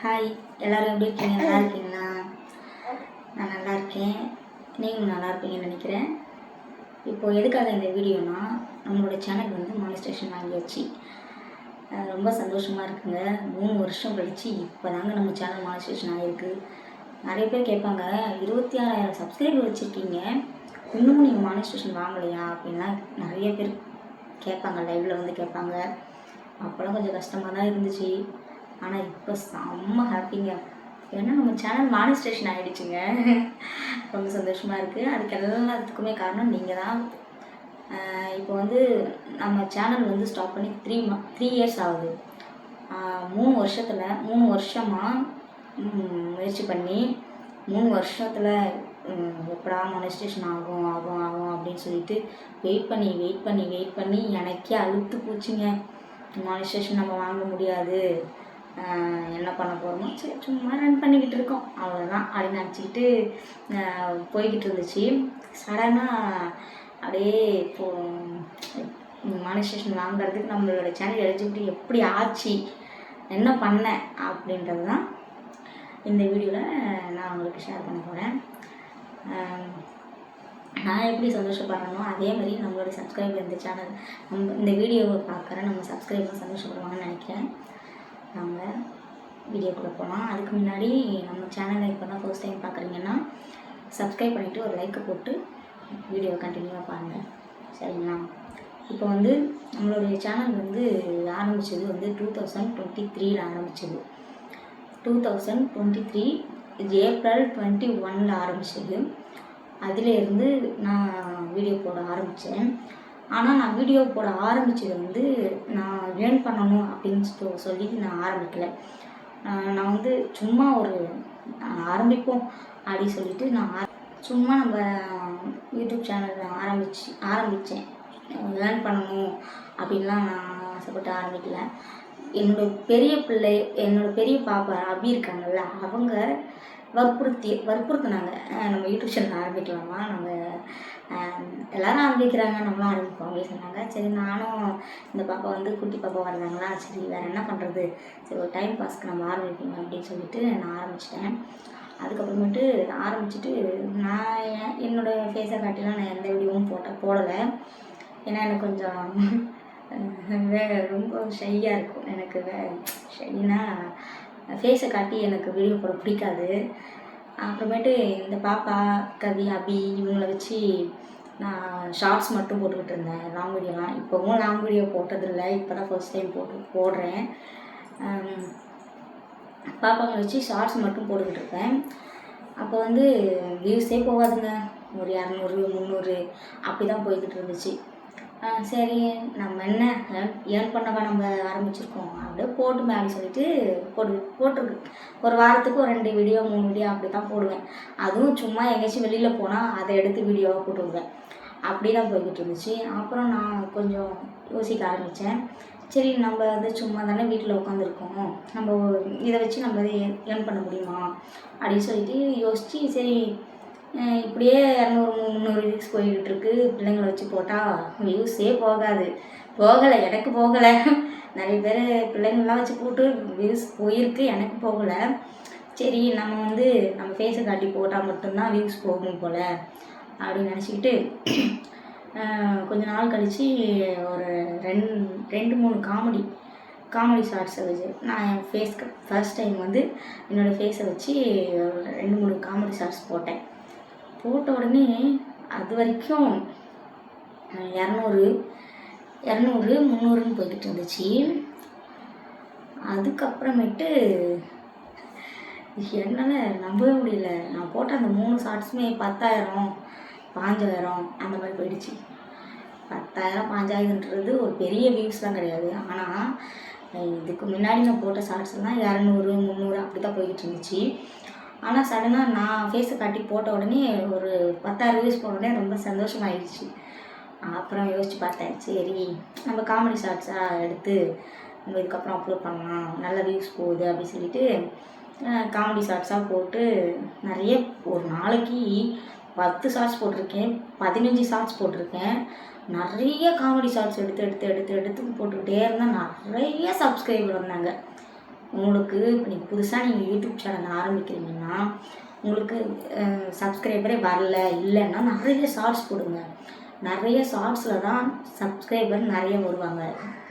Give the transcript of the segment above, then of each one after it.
Hi, எல்லோரும் எப்படி இருக்கீங்க? நல்லா இருக்கீங்களா? நான் நல்லா இருக்கேன். நீங்களும் நல்லா இருப்பீங்கன்னு நினைக்கிறேன். இப்போது எதுக்காக இந்த வீடியோனா, நம்மளோட சேனல் வந்து மானிஸ்டேஷன் வாங்கியாச்சு. ரொம்ப சந்தோஷமாக இருக்குங்க. 3 வருஷம் கழிச்சு இப்போ தாங்க நம்ம சேனல் மானிஸ்டேஷன் ஆகிருக்கு. நிறைய பேர் கேட்பாங்க, 26,000 சப்ஸ்கிரைபர் வச்சுருக்கீங்க, இன்னமும் நீங்கள் மானிஸ்டேஷன் வாங்கலையா அப்படின்லாம் நிறைய பேர் கேட்பாங்க. லைவில் வந்து கேட்பாங்க. அப்போல்லாம் கொஞ்சம் கஷ்டமாக தான் இருந்துச்சு. ஆனால் இப்போ செம்ம ஹாப்பிங்க. ஏன்னா நம்ம சேனல் மானிஸ்டேஷன் ஆகிடுச்சுங்க. ரொம்ப சந்தோஷமாக இருக்குது. அதுக்கு எல்லாத்துக்குமே காரணம் நீங்கள் தான். இப்போ வந்து நம்ம சேனல் வந்து ஸ்டாப் பண்ணி 3 இயர்ஸ் ஆகுது. 3 வருஷமாக முயற்சி பண்ணி 3 வருஷத்தில் எப்படா மானிஸ்டேஷன் ஆகும் ஆகும் ஆகும் அப்படின்னு சொல்லிட்டு வெயிட் பண்ணி எனக்கே அழுத்து போச்சுங்க. மானிஸ்டேஷன் நம்ம வாங்க முடியாது, என்ன பண்ண போகிறோமோ, சரி சும்மா ரன் பண்ணிக்கிட்டு இருக்கோம், அவ்வளோதான் அப்படின்னு நினச்சிக்கிட்டு போய்கிட்டு இருந்துச்சு. சடனாக அப்படியே இப்போது மானிஸ்டேஷன் வாங்குறதுக்கு நம்மளோட சேனல் எலிஜிபிலிட்டி எப்படி ஆச்சு, என்ன பண்ணேன் அப்படின்றது தான் இந்த வீடியோவில் நான் உங்களுக்கு ஷேர் பண்ண போகிறேன். நான் எப்படி சந்தோஷப்படுறேனோ அதே மாதிரி நம்மளோட சப்ஸ்கிரைபர் இந்த சேனல் இந்த வீடியோவை பார்க்குற நம்ம சப்ஸ்கிரைபர் சந்தோஷப்படுவாங்கன்னு நினைக்கிறேன். நம்ம வீடியோக்குள்ளே போகலாம். அதுக்கு முன்னாடி நம்ம சேனலை இப்போ தான் ஃபர்ஸ்ட் டைம் பார்க்குறீங்கன்னா சப்ஸ்கிரைப் பண்ணிவிட்டு ஒரு லைக்கை போட்டு வீடியோவை கண்டினியூவாக பாருங்கள், சரிங்களா? இப்போ வந்து நம்மளுடைய சேனல் வந்து ஆரம்பித்தது வந்து 2023 ஆரம்பித்தது. 2023 ஏப்ரல் 21 ஆரம்பித்தது. அதிலேருந்து நான் வீடியோ போட ஆரம்பித்தேன். ஆனால் நான் வீடியோ போட ஆரம்பித்தது வந்து நான் ஏர்ன் பண்ணணும் அப்படின்னு சொல்லி நான் ஆரம்பிக்கலை. நான் வந்து சும்மா ஒரு ஆரம்பிப்போம் அப்படின்னு சொல்லிட்டு நான் சும்மா நம்ம யூடியூப் சேனல் ஆரம்பித்தேன். ஏர்ன் பண்ணணும் அப்படின்லாம் நான் ஆசைப்பட்டு ஆரம்பிக்கல. என்னோட பெரிய பாப்பா அபி இருக்காங்கல்ல, அவங்க வற்புறுத்தினாங்க, நம்ம யூடியூப் சேனல் ஆரம்பிக்கலாமா, நம்ம எல்லோரும் ஆரம்பிக்கிறாங்க நம்மளும் ஆரம்பிப்போம் அப்படின்னு சொன்னாங்க. சரி, நானும் இந்த பாப்பா வந்து குட்டி பாப்பா வர்றாங்களா, சரி வேறு என்ன பண்ணுறது, சரி ஒரு டைம் பாஸ்க்கு நம்ம ஆரம்பிப்போம் அப்படின்னு சொல்லிட்டு நான் ஆரம்பிச்சிட்டேன். அதுக்கப்புறமேட்டு ஆரம்பிச்சுட்டு நான் என்னோடய ஃபேஸை காட்டிலாம் நான் எந்த வீடியோவும் போடலை. ஏன்னா எனக்கு கொஞ்சம் ரொம்ப ஷையாக இருக்கும். எனக்கு ஷைனா ஃபேஸை காட்டி எனக்கு வீடியோ போட பிடிக்காது. அப்புறமேட்டு இந்த பாப்பா கவி அபி இவங்களை வச்சு நான் ஷார்ட்ஸ் மட்டும் போட்டுக்கிட்டு இருந்தேன், லாங் வீடியோலாம். இப்போவும் லாங் வீடியோ போட்டதில்லை, இப்போ தான் ஃபர்ஸ்ட் டைம் போடுறேன். பாப்பாங்களை வச்சு ஷார்ட்ஸ் மட்டும் போட்டுக்கிட்டு இருப்பேன். அப்போ வந்து வியூஸே போகாதுங்க, ஒரு 200 300 அப்படி தான் போய்கிட்டு இருந்துச்சு. சரி, நம்ம என்ன ஏர்ன் பண்ணவா நம்ம ஆரம்பிச்சிருக்கோம், அப்படியே போட்டுமே அப்படின்னு சொல்லிட்டு போட்டிருக்கு. ஒரு வாரத்துக்கு ஒரு 2 வீடியோ 3 வீடியோ அப்படி தான் போடுவேன். அதுவும் சும்மா எங்கேயாச்சும் வெளியில் போனால் அதை எடுத்து வீடியோவாக போட்டு விடுவேன். அப்படி தான் போய்கிட்டு இருந்துச்சு. அப்புறம் நான் கொஞ்சம் யோசிக்க ஆரம்பித்தேன். சரி, நம்ம வந்து சும்மா தானே வீட்டில் உட்காந்துருக்கோம், நம்ம இதை வச்சு நம்ம ஏர்ன் பண்ண முடியுமா அப்படின்னு சொல்லிட்டு யோசித்து, சரி இப்படியே 200 300 வியூஸ் போய்கிட்டு இருக்கு, பிள்ளைங்களை வச்சு போட்டால் வியூஸே போகலை, எனக்கு போகலை. நிறைய பேர் பிள்ளைங்கள்லாம் வச்சு போட்டு வியூஸ் போயிருக்கு, எனக்கு போகலை. சரி, நம்ம வந்து நம்ம ஃபேஸை காட்டி போட்டால் மட்டும்தான் வியூஸ் போகும் போல் அப்படின்னு நினச்சிக்கிட்டு கொஞ்ச நாள் கழித்து ஒரு 2-3 காமெடி ஷார்ட்ஸை வச்சு நான் என் ஃபேஸ்க்கு ஃபர்ஸ்ட் டைம் வந்து என்னோடய ஃபேஸை வச்சு 2-3 காமெடி ஷார்ட்ஸ் போட்ட உடனே அது வரைக்கும் 200 300ன்னு போய்கிட்டு இருந்துச்சு. அதுக்கப்புறமேட்டு என்னால் நம்பவே முடியல, நான் போட்ட அந்த 3 ஷார்ட்ஸுமே 10,000 5,000 அந்த மாதிரி போயிடுச்சு. 10,000 5,000ன்றது ஒரு பெரிய வியூஸ்லாம் கிடையாது. ஆனால் இதுக்கு முன்னாடி நான் போட்ட ஷார்ட்ஸ்லாம் 200 300 அப்படி தான் போய்கிட்டு இருந்துச்சு. ஆனால் சடனாக நான் ஃபேஸை காட்டி போட்ட உடனே ஒரு 10,000 வியூஸ் போன உடனே ரொம்ப சந்தோஷமாயிடுச்சு. அப்புறம் யோசித்து பார்த்தேன், சரி நம்ம காமெடி ஷார்ட்ஸாக எடுத்து நம்ம இதுக்கப்புறம் அப்லோட் பண்ணலாம், நல்ல வியூஸ் போகுது அப்படின்னு சொல்லிட்டு காமெடி ஷார்ட்ஸாக போட்டு நிறைய ஒரு நாளைக்கு 10 ஷார்ட்ஸ் போட்டிருக்கேன், 15 ஷார்ட்ஸ் போட்டிருக்கேன். நிறைய காமெடி ஷார்ட்ஸ் எடுத்து போட்டுக்கிட்டே இருந்தால் நிறைய சப்ஸ்கிரைபர் வந்தாங்க. உங்களுக்கு இப்போ நீங்கள் புதுசாக நீங்கள் யூடியூப் சேனல் ஆரம்பிக்கிறீங்கன்னா உங்களுக்கு சப்ஸ்கிரைபரே வரல இல்லைன்னா நிறைய ஷார்ட்ஸ் போடுங்க. நிறைய ஷார்ட்ஸில் தான் சப்ஸ்கிரைபர் நிறைய வருவாங்க.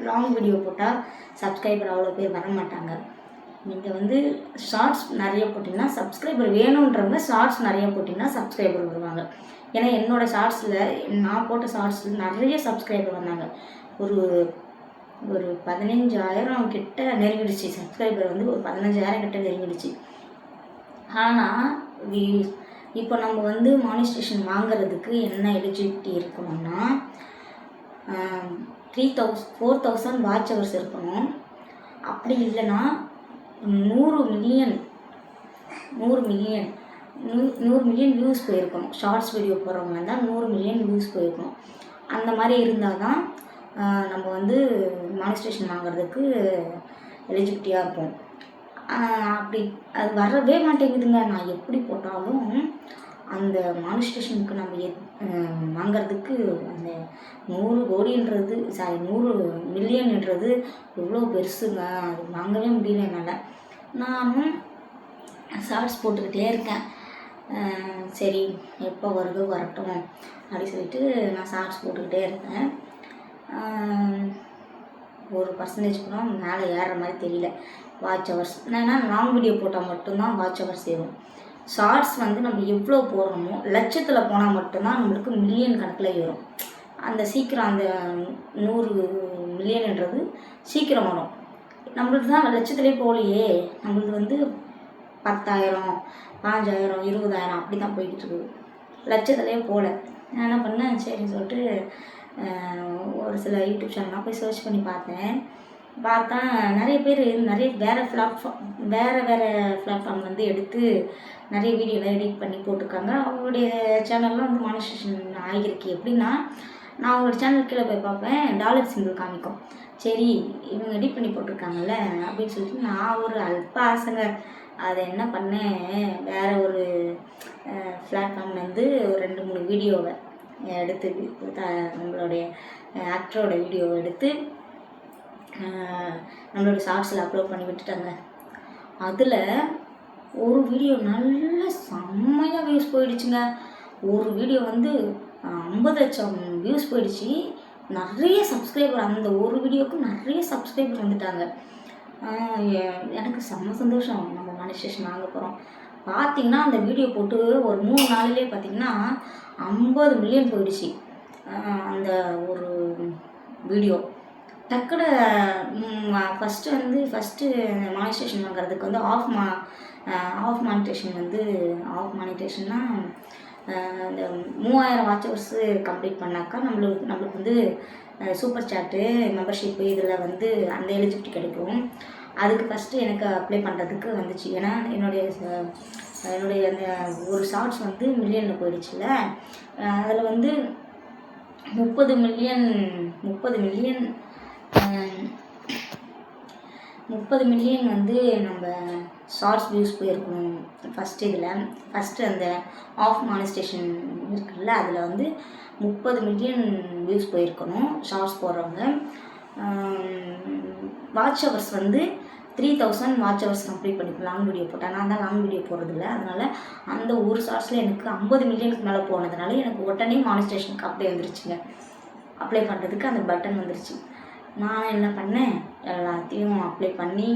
லாங் வீடியோ போட்டால் சப்ஸ்கிரைபர் அவ்வளோ பேர் வர மாட்டாங்க. நீங்கள் வந்து ஷார்ட்ஸ் நிறைய போட்டிங்கன்னா சப்ஸ்கிரைபர் வேணுன்றவங்க ஷார்ட்ஸ் நிறைய போட்டிங்கன்னா சப்ஸ்கிரைபர் வருவாங்க. ஏன்னா என்னோடய ஷார்ட்ஸில் நான் போட்ட ஷார்ட்ஸில் நிறைய சப்ஸ்கிரைபர் வந்தாங்க. ஒரு ஒரு 15,000 கிட்ட நெருங்கிடுச்சு. சப்ஸ்கிரைபர் வந்து ஒரு 15,000 கிட்ட நெருங்கிடுச்சு. ஆனால் இப்போ நம்ம வந்து மானிஸ்டேஷன் வாங்குறதுக்கு என்ன எலிஜிபிலிட்டி இருக்கணும்னா 4,000 வாட்ச் ஹவர்ஸ் இருக்கணும். அப்படி இல்லைன்னா 100 மில்லியன் வியூஸ் போயிருக்கணும். ஷார்ட்ஸ் வீடியோ போடுறவங்க இருந்தால் 100 மில்லியன் வியூஸ் போயிருக்கணும். அந்த மாதிரி இருந்தால் தான் நம்ம வந்து மானிஸ்டேஷன் வாங்குறதுக்கு எலிஜிபிலிட்டியாக இருப்போம். அப்படி அது வரவே மாட்டேங்குதுங்க. நான் எப்படி போட்டாலும் அந்த மானிஸ்டேஷனுக்கு நம்ம வாங்கிறதுக்கு அந்த 100 கோடின்றது 100 மில்லியன்ன்றது எவ்வளோ பெருசுங்க. அது வாங்கவே முடியல என்னால். நானும் ஷார்ட்ஸ் போட்டுக்கிட்டே இருக்கேன். சரி எப்போ வருதோ வரட்டும் அப்படி சொல்லிட்டு நான் ஷார்ட்ஸ் போட்டுக்கிட்டே இருக்கேன். ஒரு பர்சன்டேஜ் கூட மேலே ஏறுற மாதிரி தெரியல வாட்ச் ஹவர்ஸ். ஏன்னா லாங் வீடியோ போட்டால் மட்டும்தான் வாட்ச் ஹவர்ஸ் ஏறும். ஷார்ட்ஸ் வந்து நம்ம எவ்வளோ போடுறோமோ லட்சத்தில் போனால் மட்டும்தான் நம்மளுக்கு மில்லியன் கணக்கில் ஏறும். அந்த சீக்கிரம் அந்த 100 மில்லியன்ன்றது சீக்கிரம் வரும். நம்மளுக்கு தான் லட்சத்துலேயே போகலையே. நம்மளுக்கு வந்து 10,000 5,000 20,000 அப்படி தான் போய்கிட்டு இருக்குது. லட்சத்துலேயே போகல. நான் என்ன பண்ணேன், சரி சொல்லிட்டு ஒரு சில யூடியூப் சேனல்லாம் போய் சர்ச் பண்ணி பார்த்தா நிறைய பேர் வேறு பிளாட்ஃபார்ம் வந்து எடுத்து நிறைய வீடியோலாம் எடிட் பண்ணி போட்டிருக்காங்க. அவங்களுடைய சேனல்லாம் வந்து மானிஸ்டேஷன் ஆகியிருக்கு. எப்படின்னா நான் அவங்களோட சேனல் கீழே போய் பார்ப்பேன், டாலர் சிம்பிள் காமிக்கும். சரி இவங்க எடிட் பண்ணி போட்டிருக்காங்கல்ல அப்படின்னு சொல்லிட்டு நான் ஒரு அல்ப ஆசைங்க அதை என்ன பண்ணேன், வேறு ஒரு பிளாட்ஃபார்ம்லேருந்து ஒரு 2-3 வீடியோவை எடுத்து நம்மளுடைய ஆக்டரோட வீடியோவை எடுத்து நம்மளோட ஷார்ட்ஸில் அப்லோட் பண்ணி விட்டுட்டாங்க. அதில் ஒரு வீடியோ நல்ல செம்மையாக வியூஸ் போயிடுச்சுங்க. ஒரு வீடியோ வந்து 50 லட்சம் வியூஸ் போயிடுச்சு. நிறைய சப்ஸ்கிரைபர், அந்த ஒரு வீடியோவுக்கு நிறைய சப்ஸ்கிரைபர் வந்துட்டாங்க. எனக்கு செம்ம சந்தோஷம். நம்ம மானிஸ்டேஷன் வாங்க போகிறோம். பார்த்திங்கன்னா அந்த வீடியோ போட்டு ஒரு 3 நாளிலே பார்த்திங்கன்னா 50 மில்லியன் போயிடுச்சு. அந்த ஒரு வீடியோ டக்குனு ஃபஸ்ட்டு மானிஸ்டேஷன் வாங்குறதுக்கு வந்து ஆஃப் மானிட்டேஷன்னா இந்த 3000 வாட்ச் ஹவர்ஸு கம்ப்ளீட் பண்ணாக்கா நம்மளுக்கு வந்து சூப்பர் சாட்டு மெம்பர்ஷிப்பு இதில் வந்து அந்த எலிஜிபிலிட்டி கிடைக்கும். அதுக்கு ஃபஸ்ட்டு எனக்கு அப்ளை பண்ணுறதுக்கு வந்துச்சு. ஏன்னா என்னுடைய அந்த ஒரு ஷார்ட்ஸ் வந்து மில்லியனில் போயிடுச்சுல. அதில் வந்து 30 மில்லியன் வந்து நம்ம ஷார்ட்ஸ் வியூஸ் போயிருக்கணும். ஃபஸ்ட்டு அந்த ஆஃப் மானிஸ்டேஷன் இருக்குல்ல, அதில் வந்து 30 மில்லியன் வியூஸ் போயிருக்கணும் ஷார்ட்ஸ் போடுறவங்க. வாட்ச் ஹவர்ஸ் வந்து 3,000 வாட்ச் ஹவர்ஸ் கம்ப்ளீட் பண்ணிக்கலாம் லாங் வீடியோ போட்டேன். நான் தான் லாங் வீடியோ போடுறதில்ல. அதனால் அந்த ஒரு ஷார்ட்ஸில் எனக்கு 50 மில்லியனுக்கு மேலே போனதுனால எனக்கு உடனே மானிஸ்டேஷனுக்கு அப்ளை வந்துருச்சுங்க. அப்ளை பண்ணுறதுக்கு அந்த பட்டன் வந்துருச்சு. நான் என்ன பண்ணேன், எல்லாத்தையும் அப்ளை பண்ணி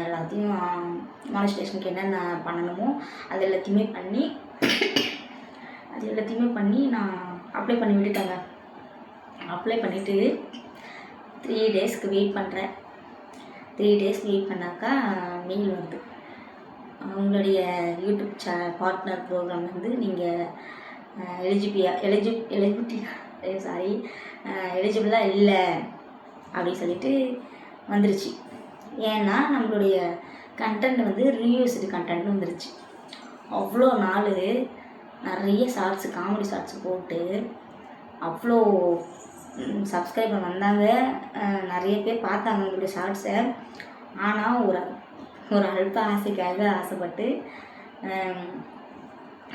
எல்லாத்தையும் மானிஸ்டேஷனுக்கு என்னென்ன பண்ணணுமோ அது எல்லாத்தையுமே பண்ணி நான் அப்ளை பண்ணி விட்டுட்டேங்க. அப்ளை பண்ணிவிட்டு 3 டேஸ்க்கு வெயிட் பண்ணுறேன். 3 டேஸ் வெயிட் பண்ணாக்கா மெயில் வருது. அவங்களுடைய யூடியூப் பார்ட்னர் ப்ரோக்ராம் வந்து நீங்கள் எலிஜிபிளாக இல்லை அப்படின்னு சொல்லிட்டு வந்துருச்சு. ஏன்னா நம்மளுடைய கண்டென்ட் வந்து ரீயூஸ்டு கண்டென்ட் வந்துருச்சு. அவ்வளோ நாள் நிறைய ஷார்ட்ஸு காமெடி ஷார்ட்ஸு போட்டு அவ்வளோ சப்ஸ்கிரைபர் வந்தாங்க. நிறைய பேர் பார்த்தாங்க எங்களுடைய ஷார்ட்ஸை. ஆனால் ஒரு அல்ப ஆசைக்காக ஆசைப்பட்டு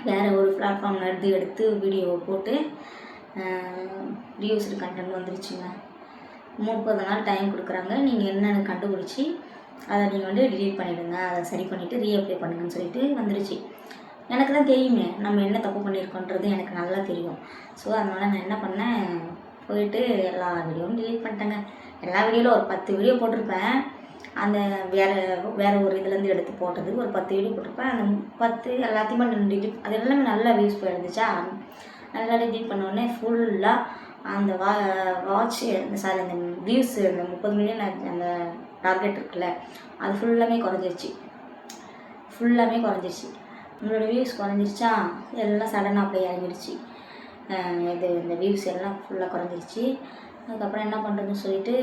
வேறு ஒரு பிளாட்ஃபார்மில் எடுத்து வீடியோவை போட்டு ரீயூஸ்டு கண்டென்ட் வந்துருச்சுங்க. 30 நாள் டைம் கொடுக்குறாங்க. நீங்கள் என்னென்னு கண்டுபிடிச்சி அதை நீங்கள் வந்து டிலீட் பண்ணிவிடுங்க, அதை சரி பண்ணிவிட்டு ரீஅப்ளை பண்ணுங்கன்னு சொல்லிட்டு வந்துருச்சு. எனக்கு தான் தெரியுமே நம்ம என்ன தப்பு பண்ணியிருக்கோன்றது எனக்கு நல்லா தெரியும். ஸோ அதனால் நான் என்ன பண்ணேன், போயிட்டு எல்லா வீடியோவும் டிலீட் பண்ணிட்டேங்க. எல்லா வீடியோவில் ஒரு 10 வீடியோ போட்டிருப்பேன். அந்த வேறு ஒரு இதுலேருந்து எடுத்து போட்டது ஒரு 10 வீடியோ போட்டிருப்பேன். அந்த 10 எல்லாத்தையுமே டிலீட், அது எல்லாமே நல்லா வியூஸ் போயிருந்துச்சா, நல்லா டிலீட் பண்ணோடனே ஃபுல்லாக அந்த வாட்ச் சாரி அந்த வியூஸ் அந்த 30 மில்லியன் அந்த டார்கெட் இருக்குல்ல, அது ஃபுல்லாமே குறைஞ்சிருச்சு. நம்மளோட வியூஸ் குறைஞ்சிருச்சா, எல்லாம் சடனாக அப்படியே இறங்கிடுச்சு. இந்த வியூஸ் எல்லாம் ஃபுல்லாக குறைஞ்சிருச்சு. அதுக்கப்புறம் என்ன பண்ணுறதுன்னு சொல்லிட்டு,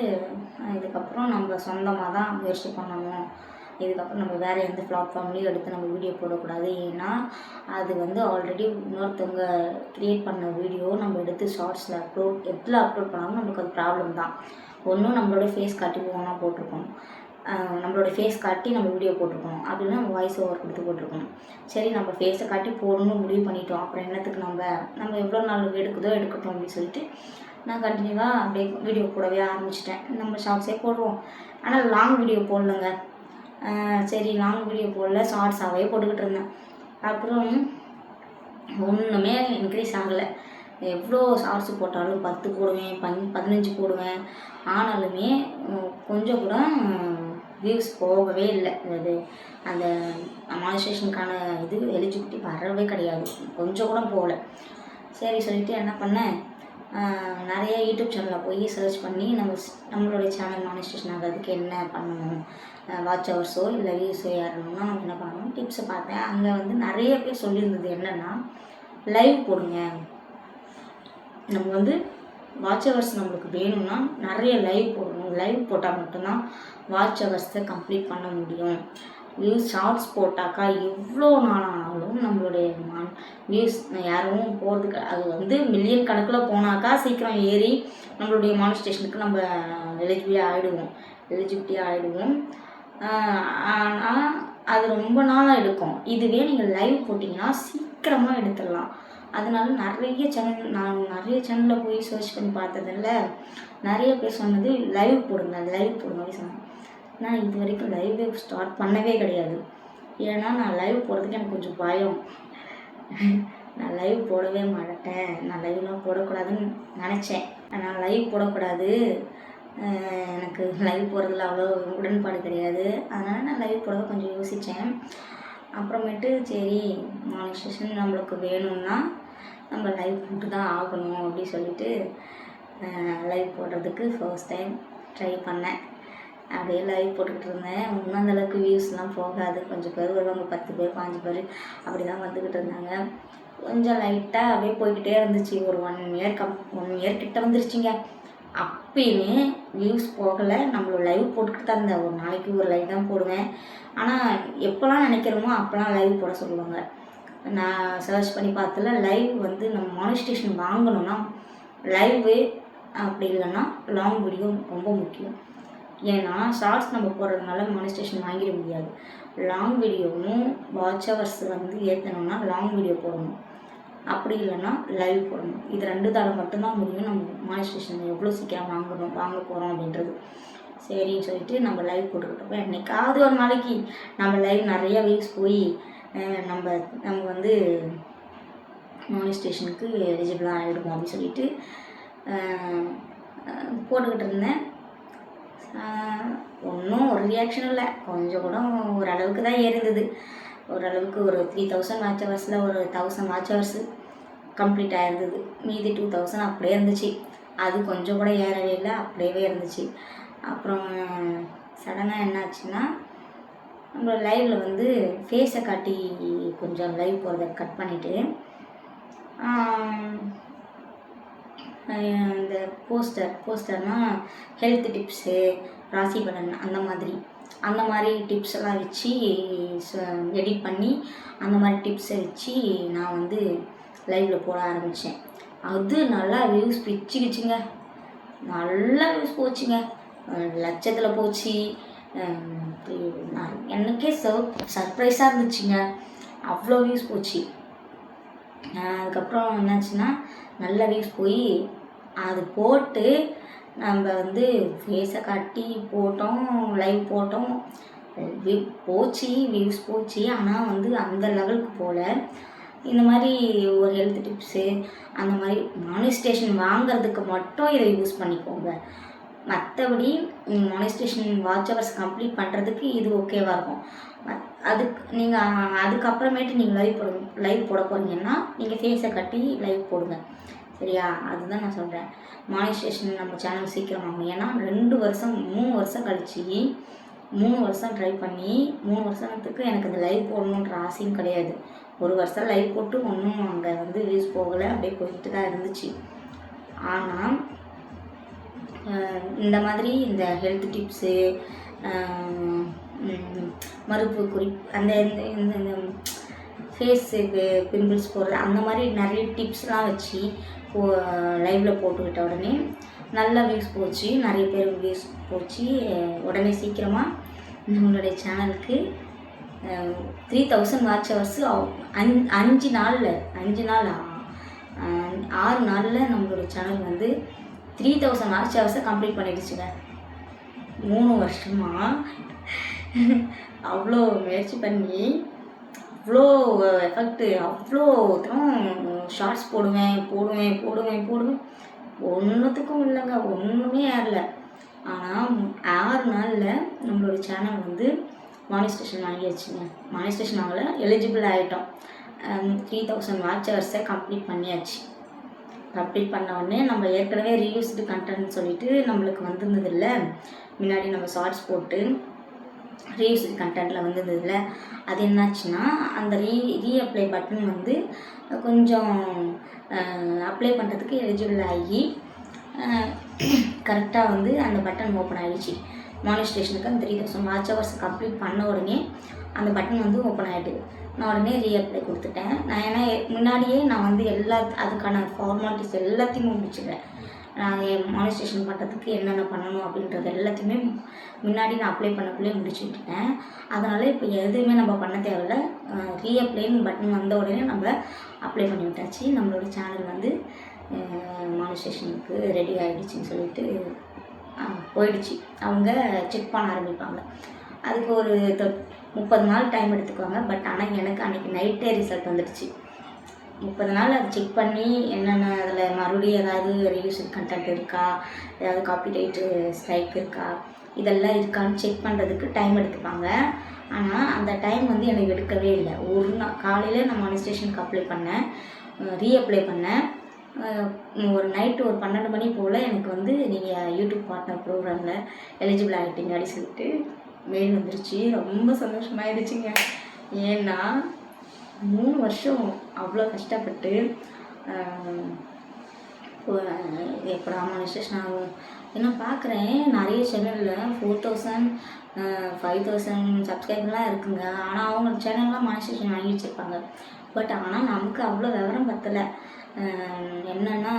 இதுக்கப்புறம் நம்ம சொந்தமாக தான் முயற்சி பண்ணணும். இதுக்கப்புறம் நம்ம வேறு எந்த பிளாட்ஃபார்ம்லேயும் எடுத்து நம்ம வீடியோ போடக்கூடாது. ஏன்னா அது வந்து ஆல்ரெடி இன்னொருத்தவங்க க்ரியேட் பண்ண வீடியோ நம்ம எடுத்து ஷார்ட்ஸில் எதில் அப்லோட் பண்ணாலும் நம்மளுக்கு அது ப்ராப்ளம் தான். ஒன்றும் நம்மளோட ஃபேஸ் காட்டி ஓனாக போட்டிருக்கணும், நம்மளோட ஃபேஸ் காட்டி நம்ம வீடியோ போட்டிருக்கணும், அப்படின்னா நம்ம வாய்ஸ் ஓவர் கொடுத்து போட்டிருக்கணும். சரி நம்ம ஃபேஸை காட்டி போடணும்னு முடிவு பண்ணிட்டோம், அப்புறம் என்னத்துக்கு நம்ம எவ்வளோ நாள் எடுக்கட்டும் அப்படின்னு சொல்லிட்டு நான் கண்டினியூவாக அப்படியே வீடியோ போடவே ஆரம்பிச்சிட்டேன். நம்ம ஷார்ட்ஸே போடுவோம், ஆனால் லாங் வீடியோ போடலங்க. சரி லாங் வீடியோ போடல, ஷார்ட்ஸாகவே போட்டுக்கிட்டு இருந்தேன். அப்புறம் ஒன்றுமே இன்க்ரீஸ் ஆகலை. எவ்வளோ ஷார்ட்ஸ் போட்டாலும் 10 போடுவேன், 15 போடுவேன், ஆனாலுமே கொஞ்சம் கூட வியூஸ் போகவே இல்லை. அது அந்த மானிட்டைசேஷனுக்கான இது எலிஜிபிலிட்டி வரவே கிடையாது, கொஞ்சம் கூட போகலை. சரி சொல்லிட்டு என்ன பண்ணேன், நிறைய யூடியூப் சேனலில் போய் சர்ச் பண்ணி நம்மளுடைய சேனல் மானிட்டைசேஷன் ஆகிறதுக்கு என்ன பண்ணணும், வாட்ச் ஹவர்ஸோ இல்லை வியூஸோ ஏறணும்னா நம்ம என்ன பண்ணணும் டிப்ஸை பார்த்தேன். அங்கே வந்து நிறைய பேர் சொல்லியிருந்தது என்னென்னா, லைவ் போடுங்க. நம்ம வந்து வாட்ச் ஹவர்ஸ் நம்மளுக்கு வேணும்னா நிறைய லைவ் போடணும், லைவ் போட்டால் மட்டும்தான் வாட்ச் ஹவர்ஸை கம்ப்ளீட் பண்ண முடியும். வியூஸ் ஷார்ட்ஸ் போட்டாக்கா எவ்வளோ நாளானாலும் நம்மளுடைய வியூஸ் யாரும் போகிறதுக்கு, அது வந்து மில்லியன் கணக்கில் போனாக்கா சீக்கிரம் ஏறி நம்மளுடைய மானிட்டைசேஷனுக்கு நம்ம எலிஜிபிலிட்டி ஆகிடுவோம். ஆனால் அது ரொம்ப நாளாக எடுக்கும். இதுவே நீங்கள் லைவ் போட்டிங்கன்னா சீக்கிரமாக எடுத்துடலாம். அதனால நான் நிறைய சேனலில் போய் சர்ச் பண்ணி பார்த்ததில்ல, நிறைய பேர் சொன்னது லைவ் போடுங்க அப்படின்னு சொன்னாங்க. நான் இது வரைக்கும் லைவே ஸ்டார்ட் பண்ணவே கிடையாது. ஏன்னா நான் லைவ் போடுறதுக்கு எனக்கு கொஞ்சம் பயம். நான் லைவ் போடவே மாட்டேன், நான் லைவ்லாம் போடக்கூடாதுன்னு நினச்சேன். நான் லைவ் போடக்கூடாது, எனக்கு லைவ் போடுறதுல அவ்வளோ உடன்பாடு கிடையாது. அதனால் நான் லைவ் போட கொஞ்சம் யோசித்தேன். அப்புறமேட்டு சரி மானிட்டைசேஷன் நம்மளுக்கு வேணும்னா நம்ம லைவ் போட்டு தான் ஆகணும் அப்படி சொல்லிட்டு லைவ் போடுறதுக்கு ஃபர்ஸ்ட் டைம் ட்ரை பண்ணேன். அப்படியே லைவ் போட்டுக்கிட்டு இருந்தேன். இன்னும் அந்தளவுக்கு வியூஸ்லாம் போகாது, கொஞ்சம் பேர் வருவாங்க, 10 பேர் 5 பேர் அப்படி தான் வந்துக்கிட்டு இருந்தாங்க. கொஞ்சம் லைட்டாக அப்படியே போய்கிட்டே இருந்துச்சு. ஒரு 1 இயர் கிட்ட வந்துருச்சுங்க. அப்பயுமே வியூஸ் போகலை. நம்மளோட லைவ் போட்டுக்கிட்டு தான் இருந்தேன். ஒரு நாளைக்கு ஒரு லைவ் தான் போடுவேன். ஆனால் எப்போல்லாம் நினைக்கிறோமோ அப்போல்லாம் லைவ் போட சொல்லுவாங்க. நான் சர்ச் பண்ணி பார்த்தல லைவ் வந்து நம்ம மானிட்டைசேஷன் வாங்கணும்னா லைவு, அப்படி இல்லைன்னா லாங் வீடியோ ரொம்ப முக்கியம். ஏன்னா ஷார்ட்ஸ் நம்ம போடுறதுனால மானிட்டைசேஷன் வாங்கிட முடியாது. லாங் வீடியோவும் வாட்ச் ஹவர்ஸ் வந்து ஏற்றணும்னா லாங் வீடியோ போடணும், அப்படி இல்லைன்னா லைவ் போடணும். இது 2தால மட்டும்தான் முடியும் நம்ம மானிட்டைசேஷன் எவ்வளோ சீக்கிரம் வாங்க போகிறோம் அப்படின்றது. சரின்னு சொல்லிட்டு நம்ம லைவ் போட்டுக்கிட்டோம். என்னைக்காவது ஒரு நாளைக்கு நம்ம லைவ் நிறையா வியூஸ் போய் நம்ம வந்து மானிட்டைசேஷனுக்கு எலிஜிபிளாக ஆகிடுவோம் அப்படின்னு சொல்லிட்டு போட்டுக்கிட்டு இருந்தேன். ஒன்றும் ஒரு ரியாக்ஷன் இல்லை, கொஞ்சம் கூட ஓரளவுக்கு தான் ஏறிந்தது. ஓரளவுக்கு ஒரு 3000 வாட்ச் ஹவர்ஸில் ஒரு 1000 வாட்ச் ஹவர்ஸு கம்ப்ளீட் ஆகிருந்தது. மீதி 2000 அப்படியே இருந்துச்சு. அது கொஞ்சம் கூட ஏறவே இல்லை, அப்படியே இருந்துச்சு. அப்புறம் சடனாக என்னாச்சுன்னா, நம்ம லைவில் வந்து ஃபேஸை காட்டி கொஞ்சம் லைவ் போகிறத கட் பண்ணிவிட்டு இந்த போஸ்டர்னால் ஹெல்த் டிப்ஸு, ராசி பலன் அந்த மாதிரி டிப்ஸ் எல்லாம் வச்சு எடிட் பண்ணி அந்த மாதிரி டிப்ஸை வச்சு நான் வந்து லைவில் போட ஆரம்பித்தேன். அது நல்லா வியூஸ் பிச்சுக்கிச்சுங்க, நல்லா வியூஸ் போச்சுங்க, லட்சத்தில் போச்சு. எனக்கே சர்ப்ரைஸாக இருந்துச்சுங்க, அவ்வளோ வியூஸ் போச்சு. அதுக்கப்புறம் என்னாச்சுன்னா நல்ல வியூஸ் போய் அது போட்டு நம்ம வந்து ஃபேஸை காட்டி போட்டோம், லைவ் போட்டோம், போச்சு, வியூஸ் போச்சு. ஆனால் வந்து அந்த லெவலுக்கு போகல. இந்த மாதிரி ஒரு ஹெல்த் டிப்ஸு அந்த மாதிரி மானிஸ்டேஷன் வாங்கிறதுக்கு மட்டும் இதை யூஸ் பண்ணிக்கோங்க. மற்றபடி மானிஸ்டேஷன் வாட்ச் ஹவர்ஸ் கம்ப்ளீட் பண்ணுறதுக்கு இது ஓகேவாக இருக்கும். அதுக்கு நீங்கள் அதுக்கப்புறமேட்டு நீங்கள் லைவ் போட போகிறீங்கன்னா நீங்கள் ஃபேஸை கட்டி லைவ் போடுங்க. சரியா? அதுதான் நான் சொல்கிறேன். மானிஸ்டேஷன் நம்ம சேனல் சீக்கிரம் வாங்கணும். ஏன்னா 2 வருஷம் 3 வருஷம் கழிச்சு 3 வருஷம் ட்ரை பண்ணி 3 வருஷத்துக்கு எனக்கு இந்த லைவ் போடணுன்ற ஆசையும் கிடையாது. 1 வருஷம் லைவ் போட்டு ஒன்றும் அங்கே வந்து வியூஸ் போகலை, அப்படியே போயிட்டு தான் இருந்துச்சு. ஆனால் இந்த மாதிரி இந்த ஹெல்த் டிப்ஸு, மருத்துவ குறிப்பு, அந்த இந்த ஃபேஸுக்கு பிம்பிள்ஸ் போடுறது, அந்த மாதிரி நிறைய டிப்ஸ்லாம் வச்சு லைவில் போட்டுக்கிட்ட உடனே நல்ல வியூஸ் போச்சு. நிறைய பேர் வியூஸ் போச்சு. உடனே சீக்கிரமாக நம்மளுடைய சேனலுக்கு 3000 வாட்ச் ஹவர்ஸு 5 நாள் 6 நாளில் நம்மளோட சேனல் வந்து 3000 வாட்ச் ஹவர்ஸை கம்ப்ளீட் பண்ணிடுச்சுங்க. 3 வருஷமாக அவ்வளோ முயற்சி பண்ணி அவ்வளோ எஃபெக்ட்டு, அவ்வளோ ஷார்ட்ஸ் போடுவேன். ஒன்றுத்துக்கும் இல்லைங்க, ஒன்றுமே ஏறல. ஆனால் 6 நாளில் நம்மளோட சேனல் வந்து மானிஸ்டேஷன் வாங்கியாச்சுங்க. மானிஸ்டேஷன் ஆகலை, எலிஜிபிள் ஆகிட்டோம். 3000 வாட்ச் ஹவர்ஸை கம்ப்ளீட் பண்ணியாச்சு. கம்ப்ளீட் பண்ண உடனே நம்ம ஏற்கனவே ரீயூஸ்டு கண்டென்ட் சொல்லிட்டு நம்மளுக்கு வந்திருந்ததில்ல, முன்னாடி நம்ம ஷார்ட்ஸ் போட்டு ரீயூஸ்டு கண்டென்ட்டில் வந்திருந்ததில்ல, அது என்னாச்சுன்னா அந்த ரீஅப்ளை பட்டன் வந்து கொஞ்சம் அப்ளை பண்ணுறதுக்கு எலிஜிபிள் ஆகி கரெக்டாக வந்து அந்த பட்டன் ஓப்பன் ஆகிடுச்சு. மானிஸ்டேஷனுக்கு அந்த 3000 வாட்ச் ஹவர்ஸ் கம்ப்ளீட் பண்ண உடனே அந்த பட்டன் வந்து ஓப்பன் ஆகிடுது. நான் உடனே ரீஅப்ளை கொடுத்துட்டேன். நான் ஏன்னா முன்னாடியே நான் வந்து அதுக்கான ஃபார்மாலிட்டிஸ் எல்லாத்தையுமே முடிச்சுட்டேன். நான் மானிஸ்டேஷன் பண்ணுறதுக்கு என்னென்ன பண்ணணும் அப்படின்றது எல்லாத்தையுமே முன்னாடி நான் அப்ளை பண்ணக்குள்ளே முடிச்சு விட்டுட்டேன். அதனால் இப்போ எதுவுமே நம்ம பண்ண தேவையில்ல. ரீஅப்ளைன்னு பட்டன் வந்த உடனே நம்ம அப்ளை பண்ணி விட்டாச்சு. நம்மளோட சேனல் வந்து மானிஸ்டேஷனுக்கு ரெடி ஆகிடுச்சின்னு சொல்லிட்டு போயிடுச்சு. அவங்க செக் பண்ண ஆரம்பிப்பாங்க. அதுக்கு ஒரு 30 நாள் டைம் எடுத்துக்குவாங்க. பட் ஆனால் எனக்கு அன்றைக்கி நைட்டே ரிசல்ட் வந்துடுச்சு. 30 நாள் அதை செக் பண்ணி என்னென்ன அதில் மறுபடியும் ஏதாவது ரிவ்யூஸ் கண்டென்ட் இருக்கா, ஏதாவது காப்பிரைட்டு ஸ்ட்ரைக் இருக்கா, இதெல்லாம் இருக்கான்னு செக் பண்ணுறதுக்கு டைம் எடுத்துப்பாங்க. ஆனால் அந்த டைம் வந்து எனக்கு எடுக்கவே இல்லை. ஒரு நாள் காலையில் நான் மானிஸ்டேஷனுக்கு அப்ளை பண்ணேன், ரீஅப்ளை பண்ணேன். ஒரு நைட்டு ஒரு 12 மணி போல் எனக்கு வந்து நீங்கள் யூடியூப் பார்ட்னர் ப்ரோக்ராமில் எலிஜிபிள் ஆகிட்டீங்க அப்படின்னு சொல்லிட்டு மெயில் வந்துருச்சு. ரொம்ப சந்தோஷமாயிடுச்சுங்க. ஏன்னா 3 வருஷம் அவ்வளோ கஷ்டப்பட்டு எப்படா மானிஸ்டேஷன் ஆகும். ஏன்னா பார்க்குறேன் நிறைய சேனலில் 4000 5000 சப்ஸ்கிரைபர்லாம் இருக்குங்க. ஆனால் அவங்க சேனல்லாம் மானிஸ்டேஷன் வாங்கி வச்சுருப்பாங்க. பட் ஆனால் நமக்கு அவ்வளோ விவரம் பத்தலை. என்னென்னா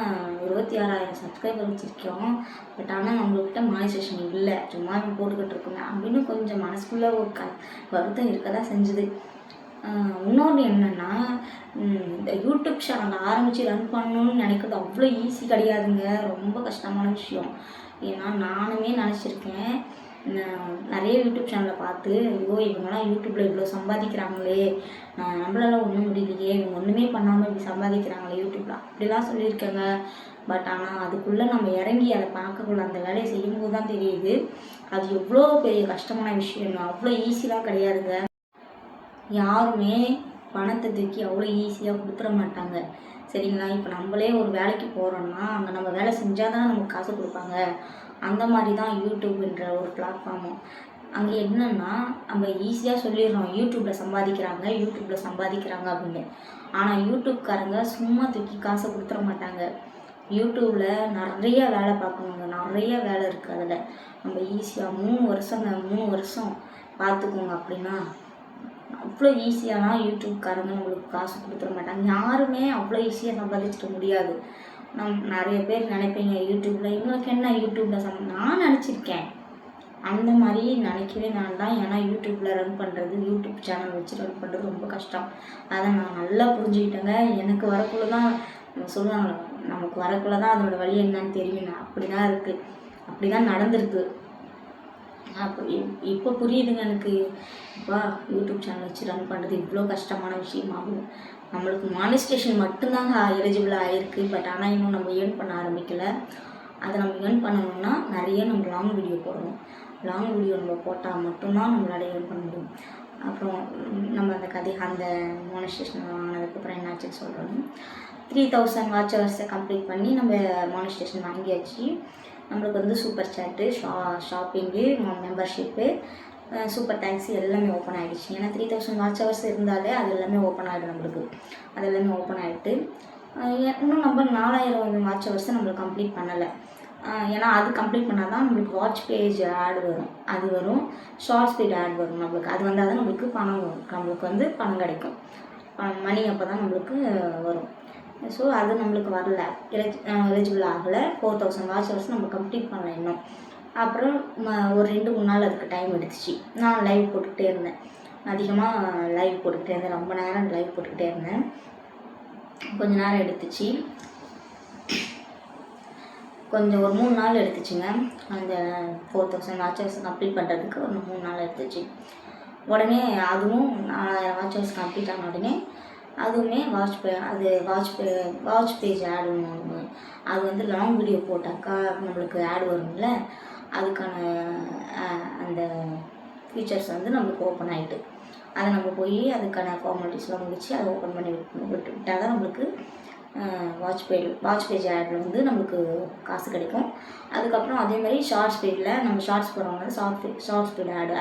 26,000 சப்ஸ்கிரைபர் வச்சுருக்கோம். பட் ஆனால் நம்மள்கிட்ட மானிஸ்டேஷன் இல்லை, சும்மா போட்டுக்கிட்டு இருக்கோங்க அப்படின்னு கொஞ்சம் மனசுக்குள்ளே ஒரு வருத்தம் இருக்க தான் செஞ்சுது. இன்னொன்று என்னென்னா, இந்த யூடியூப் சேனல் ஆரம்பித்து ரன் பண்ணணுன்னு நினைக்கிறது அவ்வளோ ஈஸி கிடையாதுங்க. ரொம்ப கஷ்டமான விஷயம். ஏன்னா நானுமே நினச்சிருக்கேன், நிறைய யூடியூப் சேனலை பார்த்து ஐயோ இவங்கெல்லாம் யூடியூப்பில் இவ்வளோ சம்பாதிக்கிறாங்களே, நம்மளால ஒன்றும் முடியலையே, இவங்க ஒன்றுமே பண்ணாமல் இப்படி சம்பாதிக்கிறாங்களே யூடியூப்பில், அப்படிலாம் சொல்லியிருக்கேங்க. பட் ஆனால் அதுக்குள்ளே நம்ம இறங்கி அதை பார்க்கக்குள்ள அந்த வேலையை செய்யும்போது தான் தெரியுது அது எவ்வளோ பெரிய கஷ்டமான விஷயம். அவ்வளோ ஈஸிலாம் கிடையாதுங்க. யாருமே பணத்தை தூக்கி அவ்வளோ ஈஸியாக கொடுத்துட மாட்டாங்க. சரிங்களா? இப்போ நம்மளே ஒரு வேலைக்கு போகிறோன்னா அங்கே நம்ம வேலை செஞ்சால் தானே நமக்கு காசு கொடுப்பாங்க. அந்த மாதிரி தான் யூடியூப்ன்ற ஒரு பிளாட்ஃபார்மும். அங்கே என்னென்னா நம்ம ஈஸியாக சொல்லிடுறோம் யூடியூப்பில் சம்பாதிக்கிறாங்க அப்படின்னு. ஆனால் யூடியூப்காரங்க சும்மா தூக்கி காசை கொடுத்துட மாட்டாங்க. யூடியூப்பில் நிறைய வேலை பார்க்கணுங்க, நிறைய வேலை இருக்குது. அதில் நம்ம ஈஸியாக 3 வருஷம் பார்த்துக்கோங்க. அப்படின்னா அவ்வளோ ஈஸியாலாம் யூடியூப்காரங்க நம்மளுக்கு காசு கொடுத்துட மாட்டாங்க. யாருமே அவ்வளோ ஈஸியாக சம்பாதிச்சிட முடியாது. நிறைய பேர் நினைப்பீங்க யூடியூப்பில் இவங்களுக்கு என்ன யூடியூப்பில் நான் நினச்சிருக்கேன். அந்த மாதிரி நினைக்கவே நான் தான். ஏன்னா யூடியூப்பில் ரன் பண்ணுறது, யூடியூப் சேனல் வச்சு ரன் பண்ணுறது ரொம்ப கஷ்டம். அதை நான் நல்லா புரிஞ்சுக்கிட்டேங்க. எனக்கு வரக்குள்ள தான் சொல்லுவாங்க, நமக்கு வரக்குள்ள தான் அதோடய வழி என்னன்னு தெரியும். அப்படி தான் இருக்குது. அப்படி தான் நடந்திருக்கு. அப்போ இப்போ புரியுதுங்க எனக்கு. அப்பா யூடியூப் சேனல் வச்சு ரன் பண்ணுறது இவ்வளோ கஷ்டமான விஷயமாகும். நம்மளுக்கு மானிஸ்டேஷன் மட்டும்தாங்க எலிஜிபிள் ஆகிருக்கு. பட் ஆனால் இன்னும் நம்ம ஏர்ன் பண்ண ஆரம்பிக்கலை. அதை நம்ம ஏர்ன் பண்ணணும்னா நிறைய நம்ம லாங் வீடியோ போடணும். லாங் வீடியோ நம்ம போட்டால் மட்டும்தான் நம்மளால் ஏர்ன் பண்ண முடியும். அப்புறம் நம்ம அந்த மானிஸ்டேஷன் ஆனதுக்கப்புறம் என்னாச்சுன்னு சொல்கிறோம். 3000 வாட்ச் ஹவர்ஸை கம்ப்ளீட் பண்ணி நம்ம மானிஸ்டேஷன் வாங்கியாச்சு. நம்மளுக்கு வந்து சூப்பர் சேட்டு, ஷாப்பிங்கு, மெம்பர்ஷிப்பு, சூப்பர் தேங்க்ஸ் எல்லாமே ஓப்பன் ஆகிடுச்சு. ஏன்னா 3000 வாட்ச் ஹவர்ஸ் இருந்தாலே அது எல்லாமே ஓப்பன் ஆகிடும் நம்மளுக்கு. அது எல்லாமே ஓப்பன் ஆகிட்டு இன்னும் நம்ம 4000 வாட்ச் ஹவர்ஸை நம்மளுக்கு கம்ப்ளீட் பண்ணலை. ஏன்னா அது கம்ப்ளீட் பண்ணால் தான் நம்மளுக்கு வாட்ச் பேஜ் ஆட் வரும். அது வரும். ஷார்ட் ஸ்பீட் ஆட் வரும் நம்மளுக்கு. அது வந்தால் தான் நம்மளுக்கு பணம் வரும். நம்மளுக்கு வந்து பணம் கிடைக்கும். மணி அப்போ தான் நம்மளுக்கு வரும். ஸோ அது நம்மளுக்கு வரல, எலிஜிபிள் ஆகலை. 4000 வாட்ச் ஹவர்ஸ் நம்ம கம்ப்ளீட் பண்ணல இன்னும். அப்புறம் ஒரு 2-3 நாள் அதுக்கு டைம் எடுத்துச்சு. நான் லைவ் போட்டுக்கிட்டே இருந்தேன். அதிகமாக லைவ் போட்டுக்கிட்டே இருந்தேன். ரொம்ப நேரம் லைவ் போட்டுக்கிட்டே இருந்தேன். கொஞ்ச நேரம் எடுத்துச்சு. ஒரு 3 நாள் எடுத்துச்சுங்க. அந்த 4000 வாட்ச் ஹவர்ஸ் கம்ப்ளீட் பண்ணுறதுக்கு ஒரு 3 நாள் எடுத்துச்சு. உடனே அதுவும் 4000 வாட்ச் ஹவர்ஸ் கம்ப்ளீட் ஆன உடனே அதுவுமே வாட்ச் பேஜ் ஆட் ஒன்று. அது வந்து லாங் வீடியோ போட்டாக்கா நம்மளுக்கு ஆட் வரும்ல, அதுக்கான அந்த ஃபீச்சர்ஸ் வந்து நம்மளுக்கு ஓப்பன் ஆகிட்டு, அதை நம்ம போய் அதுக்கான ஃபார்மாலிட்டிஸ்லாம் முடித்து அதை ஓப்பன் பண்ணி விட்டால் தான் நம்மளுக்கு வாட்ச் பேஜ் ஆடில் வந்து நம்மளுக்கு காசு கிடைக்கும். அதுக்கப்புறம் அதேமாதிரி ஷார்ட் ஸ்பீடில் நம்ம ஷார்ட்ஸ் போகிறவங்க ஷார்ட் ஸ்பீட் ஆடு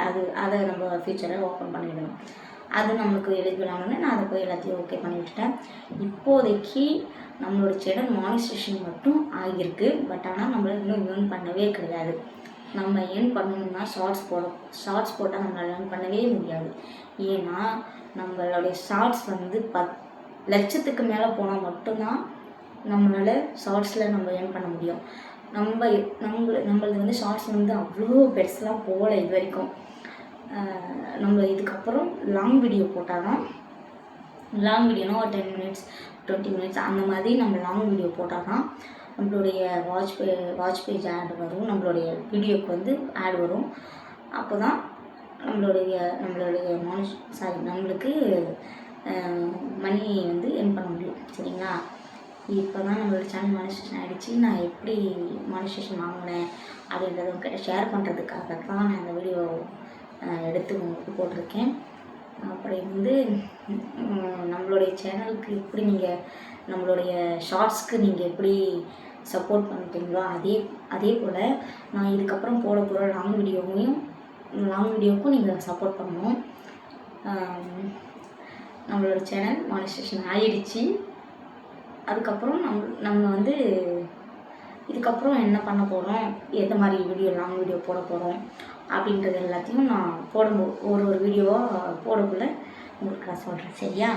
அதை நம்ம ஃபீச்சரை ஓப்பன் பண்ணிவிடணும். அது நம்மளுக்கு எலிஜிபிள் ஆனோடனே நான் அதை போய் எல்லாத்தையும் ஓகே பண்ணி விட்டுட்டேன். இப்போதைக்கு நம்மளோட சேனல் மானிஸ்டேஷன் மட்டும் ஆகியிருக்கு. பட் ஆனால் நம்மளால் இன்னும் ஏர்ன் பண்ணவே கிடையாது. நம்ம ஏர்ன் பண்ணணும்னா ஷார்ட்ஸ் போட்டால் நம்மளால் ஏர்ன் பண்ணவே முடியாது. ஏன்னா நம்மளுடைய ஷார்ட்ஸ் வந்து 10 லட்சத்துக்கு மேலே போனால் மட்டும்தான் நம்மளால் ஷார்ட்ஸில் நம்ம ஏர்ன் பண்ண முடியும். நம்மளது வந்து ஷார்ட்ஸ் வந்து அவ்வளோ பெருசெலாம் போகலை இது வரைக்கும். நம்ம இதுக்கப்புறம் லாங் வீடியோ போட்டால் தான், லாங் வீடியோனா ஒரு 10 மினிட்ஸ் 20 மினிட்ஸ் அந்த மாதிரி நம்ம லாங் வீடியோ போட்டால் தான் நம்மளுடைய வாட்ச் பேஜ் ஆட் வரும். நம்மளுடைய வீடியோக்கு வந்து ஆட் வரும். அப்போ தான் நம்மளுக்கு மணி வந்து ஏர்ன் பண்ண முடியும். சரிங்களா? இப்போ தான் நம்மளோட சேனல் மானிஸ்டேஷன் ஆகிடுச்சு. நான் எப்படி மானிஸ்டேஷன் வாங்கினேன் அப்படின்றத உங்ககிட்ட ஷேர் பண்ணுறதுக்காக தான் நான் இந்த வீடியோ எடுத்து உங்களுக்கு போட்டிருக்கேன். அப்புறம் வந்து நம்மளுடைய சேனலுக்கு எப்படி நீங்கள் நம்மளுடைய ஷார்ட்ஸ்க்கு நீங்கள் எப்படி சப்போர்ட் பண்ணிட்டீங்களோ அதே போல் நான் இதுக்கப்புறம் போட போகிற லாங் வீடியோவுக்கும் நீங்கள் சப்போர்ட் பண்ணணும். நம்மளோட சேனல் மானிஸ்டேஷன் ஆகிடுச்சு. அதுக்கப்புறம் நம்ம வந்து இதுக்கப்புறம் என்ன பண்ண போகிறோம், எந்த மாதிரி லாங் வீடியோ போட போகிறோம் அப்படின்றது எல்லாத்தையும் நான் ஒரு வீடியோவாக போடக்குள்ளே உங்களுக்கு நான் சொல்கிறேன். சரியா?